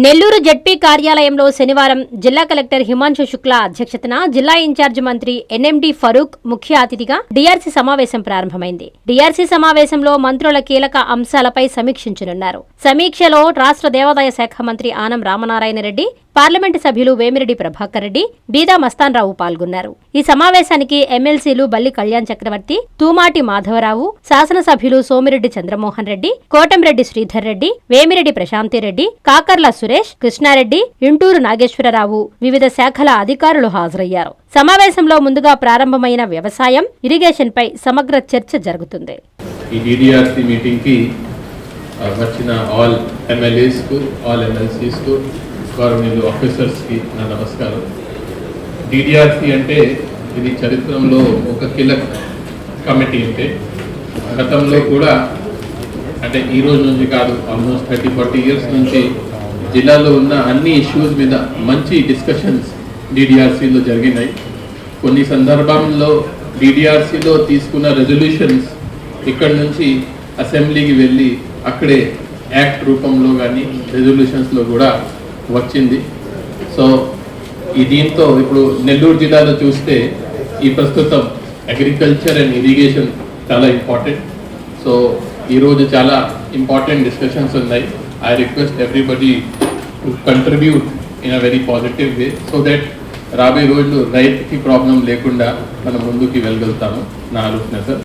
Nellore ZP కార్యాలయంలో శనివారం జిల్లా కలెక్టర్ హిమాంశు శుక్లా అధ్యక్షతన జిల్లా ఇన్ఛార్జి మంత్రి ఎన్ఎండి ఫరూక్ ముఖ్య అతిథిగా డీఆర్సీ సమావేశం ప్రారంభమైంది. డీఆర్సీ సమావేశంలో మంత్రుల కీలక అంశాలపై సమీక్షించనున్నారు. సమీక్షలో రాష్ట్ర దేవాదాయ శాఖ మంత్రి ఆనం రామనారాయణ రెడ్డి, పార్లమెంటు సభ్యులు వేమిరెడ్డి ప్రభాకర్ రెడ్డి, బీదా మస్తాన్రావు పాల్గొన్నారు. ఈ సమావేశానికి ఎమ్మెల్సీలు బల్లి కళ్యాణ్ చక్రవర్తి, తూమాటి మాధవరావు, శాసనసభ్యులు సోమిరెడ్డి చంద్రమోహన్ రెడ్డి, కోటంరెడ్డి శ్రీధర్ రెడ్డి, వేమిరెడ్డి ప్రశాంతిరెడ్డి, కాకర్ల సురేష్, కృష్ణారెడ్డి, ఇంటూరు నాగేశ్వరరావు, వివిధ శాఖల అధికారులు హాజరయ్యారు. సమావేశంలో ముందుగా ప్రారంభమైన వ్యవసాయం, ఇరిగేషన్ పై సమగ్ర చర్చ జరుగుతుంది. ఈ DDRC మీటింగ్ కి వచ్చిన ఆల్ ఎమ్మెల్యేస్ కు, ఆల్ ఎమ్మెల్సీస్ కు, గవర్నమెంట్ ఆఫీసర్స్ కి నా నమస్కారం. DDRC అంటే ఇది చరిత్రలో ఒక కీలక కమిటీ. అంటే గతంలో కూడా, అంటే ఈ రోజు నుంచి కాదు, ఆల్మోస్ట్ 30-40 ఇయర్స్ నుంచి జిల్లాలో ఉన్న అన్ని ఇష్యూస్ మీద మంచి డిస్కషన్స్ DDRCలో జరిగినాయి. కొన్ని సందర్భంలో DDRCలో తీసుకున్న రెజల్యూషన్స్ ఇక్కడ నుంచి అసెంబ్లీకి వెళ్ళి అక్కడే యాక్ట్ రూపంలో కానీ రెజల్యూషన్స్లో కూడా వచ్చింది. సో దీంతో ఇప్పుడు నెల్లూరు జిల్లాలో చూస్తే ఈ ప్రస్తుతం అగ్రికల్చర్ అండ్ ఇరిగేషన్ చాలా ఇంపార్టెంట్. సో ఈరోజు చాలా ఇంపార్టెంట్ డిస్కషన్స్ ఉన్నాయి. I request everybody to contribute in a very positive way so that రాబోయే రోజులు రైతుకి ప్రాబ్లం లేకుండా మనం ముందుకు వెళ్ళగలుగుతాము. నా ఆలోచన సార్.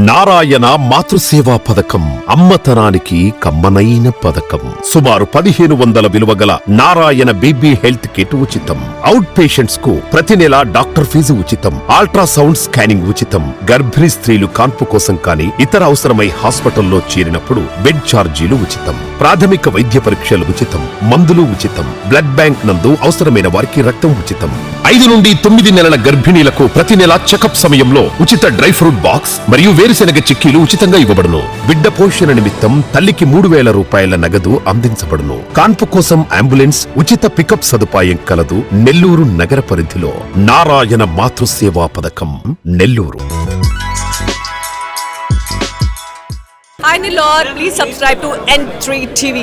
నారాయణ మాతృసేవా పథకం అమ్మతనానికి కమ్మనైన పథకం. సుమారు 1500 విలువ గల నారాయణ బేబీ హెల్త్ కిట్ ఉచితం. అవుట్ పేషెంట్స్ కు ప్రతి నెల డాక్టర్ ఫీజు ఉచితం. అల్ట్రాసౌండ్ స్కానింగ్ ఉచితం. గర్భిణీ స్త్రీలు కాన్పు కోసం కానీ ఇతర అవసరమై హాస్పిటల్లో చేరినప్పుడు బెడ్ ఛార్జీలు ఉచితం. ప్రాథమిక వైద్య పరీక్షలు ఉచితం. మందులు ఉచితం. బ్లడ్ బ్యాంక్ నందు అవసరమైన వారికి రక్తం ఉచితం. 5 నుండి 9 నెలల గర్భిణీలకు ప్రతి నెల చెకప్ సమయంలో ఉచిత డ్రై ఫ్రూట్ బాక్స్ మరియు వేరుశెనగ చిక్కీలు ఉచితంగా ఇవ్వబడును. బిడ్డ పోషణ నిమిత్తం తల్లికి 3000 రూపాయల నగదు అందించబడును. కాన్పు కోసం అంబులెన్స్ ఉచిత పికప్ సదుపాయం కలదు. నెల్లూరు నగర పరిధిలో నారాయణ మాతృసేవా పథకం, Nellore. Hi Nilor, please subscribe to N3 TV.